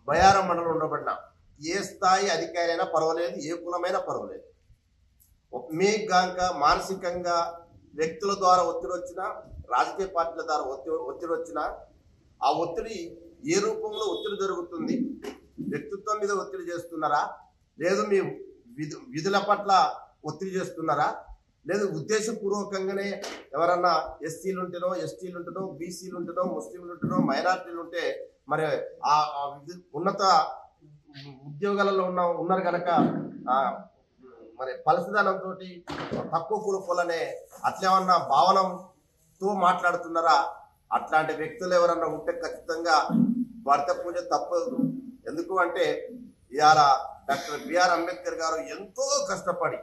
బయారం మండలం ఉండబడిన ఏ స్థాయి అధికారి అయినా పర్వాలేదు, ఏ కులమైనా పర్వాలేదు, మీకు గాక మానసికంగా వ్యక్తుల ద్వారా ఒత్తిడి వచ్చినా, రాజకీయ పార్టీల ద్వారా ఒత్తిడి వచ్చినా, ఆ ఒత్తిడి ఏ రూపంలో ఒత్తిడి జరుగుతుంది? వ్యక్తిత్వం మీద ఒత్తిడి చేస్తున్నారా, లేదు మీ విధుల పట్ల ఒత్తిడి చేస్తున్నారా, లేదు ఉద్దేశపూర్వకంగానే ఎవరన్నా ఎస్సీలు ఉంటేనో, ఎస్టీలు ఉంటేనో, బీసీలు ఉంటేనో, ముస్లింలు ఉంటేనో, మైనార్టీలు ఉంటే మరి ఆ ఉన్నత ఉద్యోగాలలో ఉన్నారు కనుక మరి పలసదనంతో తక్కువ కులపోలనే అట్లేమన్నా భావనతో మాట్లాడుతున్నారా? అట్లాంటి వ్యక్తులు ఎవరన్నా ఉంటే ఖచ్చితంగా భర్త పూజ తప్పదు. ఎందుకు అంటే ఇవాళ డాక్టర్ బిఆర్ అంబేద్కర్ గారు ఎంతో కష్టపడి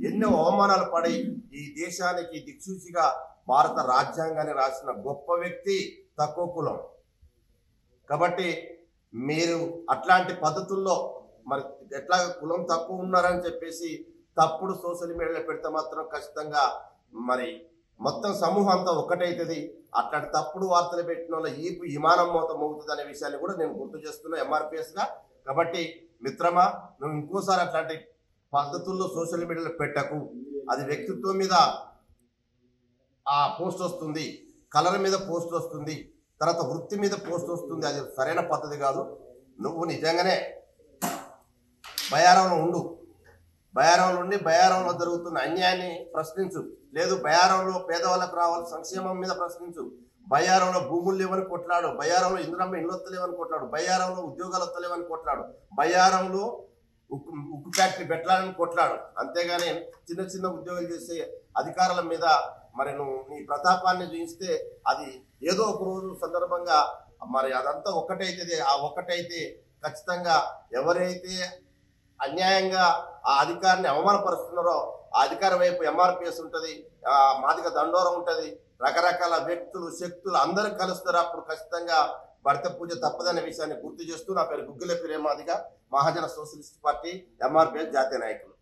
ఎన్నో అవమానాలు పడి ఈ దేశానికి దిక్సూచిగా భారత రాజ్యాంగాన్ని రాసిన గొప్ప వ్యక్తి తక్కువ కులం. కాబట్టి మీరు అట్లాంటి పద్ధతుల్లో మరి ఎట్లా కులం తక్కువ ఉన్నారని చెప్పేసి తప్పుడు సోషల్ మీడియాలో పెడితే మాత్రం ఖచ్చితంగా మరి మొత్తం సమూహం అంతా ఒక్కటైతుంది. అట్లాంటి తప్పుడు వార్తలు పెట్టిన వాళ్ళ ఈపు విమానం మోత మోగుతుంది అనే విషయాన్ని కూడా నేను గుర్తు చేస్తున్నా ఎంఆర్పిఎస్గా. కాబట్టి మిత్రమా, నువ్వు ఇంకోసారి అట్లాంటి పద్ధతుల్లో సోషల్ మీడియాలో పెట్టకు. అది వ్యక్తిత్వం మీద ఆ పోస్ట్ వస్తుంది, కలర్ మీద పోస్ట్ వస్తుంది, తర్వాత వృత్తి మీద పోస్ట్ వస్తుంది. అది సరైన పద్ధతి కాదు. నువ్వు నిజంగానే బయారంలో ఉండు, బయారంలో ఉండి బయారంలో జరుగుతున్న అన్యాయాన్ని ప్రశ్నించు, లేదు బయారంలో పేదవాళ్ళకు రావాల్సిన సంక్షేమం మీద ప్రశ్నించు, బయ్యారంలో భూములు లేవని కొట్లాడు, బయ్యారంలో ఇంద్రమ్మ ఇళ్ళు వస్తలేవని కొట్లాడు, బయ్యారంలో ఉద్యోగాలు వస్తలేవని కొట్లాడు, బయ్యారంలో ఉక్కు ఫ్యాక్టరీ పెట్టాలని కొట్లాడు. అంతేగాని చిన్న చిన్న ఉద్యోగాలు చేసే అధికారుల మీద మరి నువ్వు నీ ప్రతాపాన్ని చూపిస్తే అది ఏదో ఒక రోజు సందర్భంగా మరి అదంతా ఒక్కటైతే ఆ ఒక్కటైతే ఖచ్చితంగా ఎవరైతే అన్యాయంగా ఆ అధికారిని అవమానపరుస్తున్నారో ఆ అధికారి వైపు ఎంఆర్పిఎస్ ఉంటుంది, మాదిక దండోరం ఉంటుంది, రకరకాల వ్యక్తులు శక్తులు అందరూ కలుస్తారు. అప్పుడు ఖచ్చితంగా భర్త పూజ తప్పదనే విషయాన్ని గుర్తు చేస్తూ నా పేరు గుగ్గిల ప్రేమాదిగా, మహాజన సోషలిస్ట్ పార్టీ ఎంఆర్పిఎస్ జాతీయ నాయకులు.